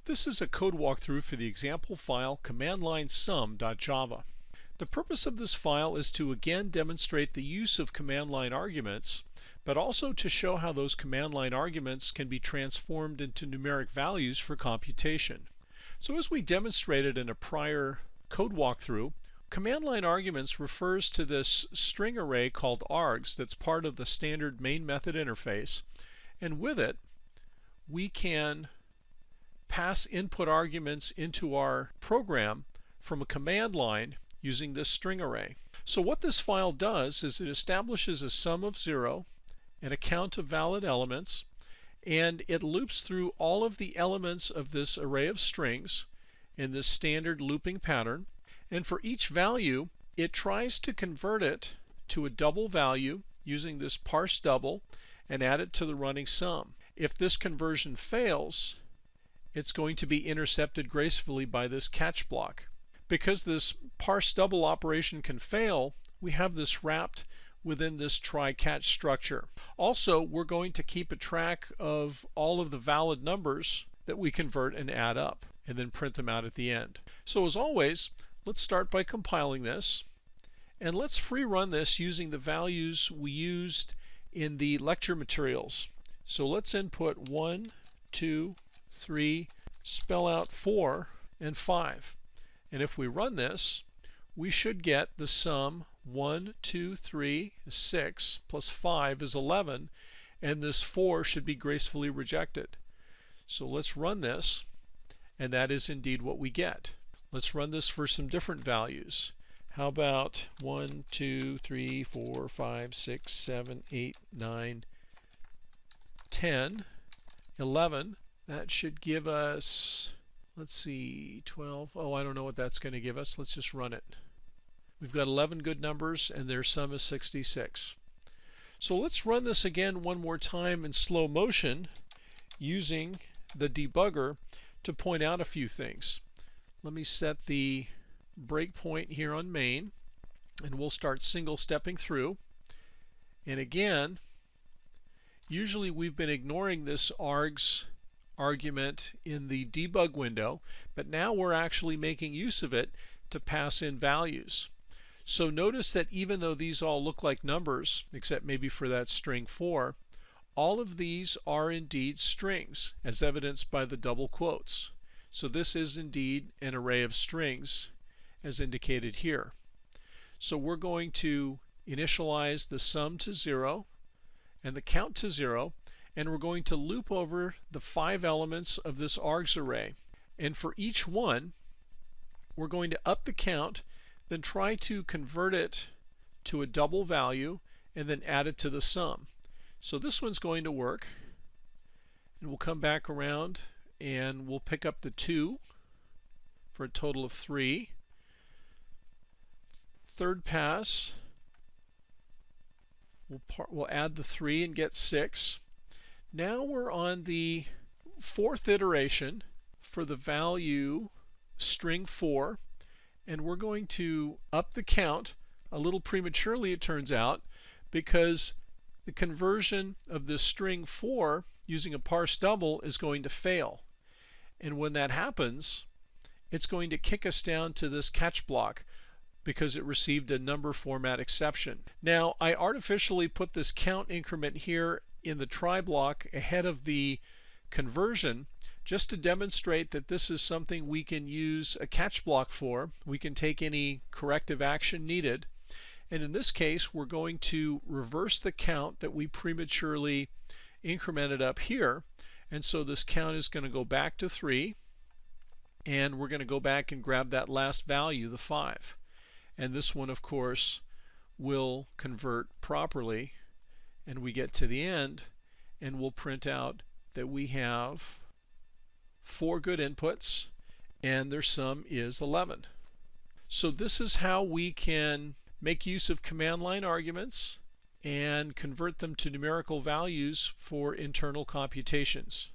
This is a code walkthrough for the example file CmdLineSum.java. The purpose of this file is to again demonstrate the use of command line arguments, but also to show how those command line arguments can be transformed into numeric values for computation. So as we demonstrated in a prior code walkthrough, command line arguments refers to this string array called args that's part of the standard main method interface, and with it we can pass input arguments into our program from a command line using this string array. So what this file does is it establishes a sum of 0 and a count of valid elements, and it loops through all of the elements of this array of strings in this standard looping pattern, and for each value it tries to convert it to a double value using this parse double and add it to the running sum. If this conversion fails, it's going to be intercepted gracefully by this catch block. Because this parse double operation can fail, we have this wrapped within this try-catch structure. Also, we're going to keep a track of all of the valid numbers that we convert and add up, and then print them out at the end. So as always, let's start by compiling this, and let's free run this using the values we used in the lecture materials. So let's input 1, 2, 3, spell out 4, and 5. And if we run this, we should get the sum 1, 2, 3 is 6 plus 5 is 11, and this 4 should be gracefully rejected. So let's run this, and that is indeed what we get. Let's run this for some different values. How about 1, 2, 3, 4, 5, 6, 7, 8, 9, 10, 11. That should give us, let's see, 12. Oh, I don't know what that's going to give us. Let's just run it. We've got 11 good numbers, and their sum is 66. So let's run this again one more time in slow motion using the debugger to point out a few things. Let me set the breakpoint here on main, and we'll start single stepping through. And again, usually we've been ignoring this args argument in the debug window, but now we're actually making use of it to pass in values. So notice that even though these all look like numbers, except maybe for that string 4, all of these are indeed strings, as evidenced by the double quotes. So this is indeed an array of strings, as indicated here. So we're going to initialize the sum to 0 and the count to 0, and we're going to loop over the 5 elements of this args array. And for each one, we're going to up the count, then try to convert it to a double value, and then add it to the sum. So this one's going to work, and we'll come back around and we'll pick up the 2 for a total of 3. Third pass, we'll add the 3 and get 6. Now we're on the 4th iteration for the value string 4, and we're going to up the count a little prematurely, it turns out, because the conversion of this string 4 using a parse double is going to fail. And when that happens, it's going to kick us down to this catch block because it received a number format exception. Now, I artificially put this count increment here in the try block ahead of the conversion just to demonstrate that this is something we can use a catch block for. We can take any corrective action needed, and in this case we're going to reverse the count that we prematurely incremented up here, and so this count is going to go back to 3, and we're going to go back and grab that last value, the 5, and this one of course will convert properly, and we get to the end and we'll print out that we have 4 good inputs and their sum is 11. So this is how we can make use of command line arguments and convert them to numerical values for internal computations.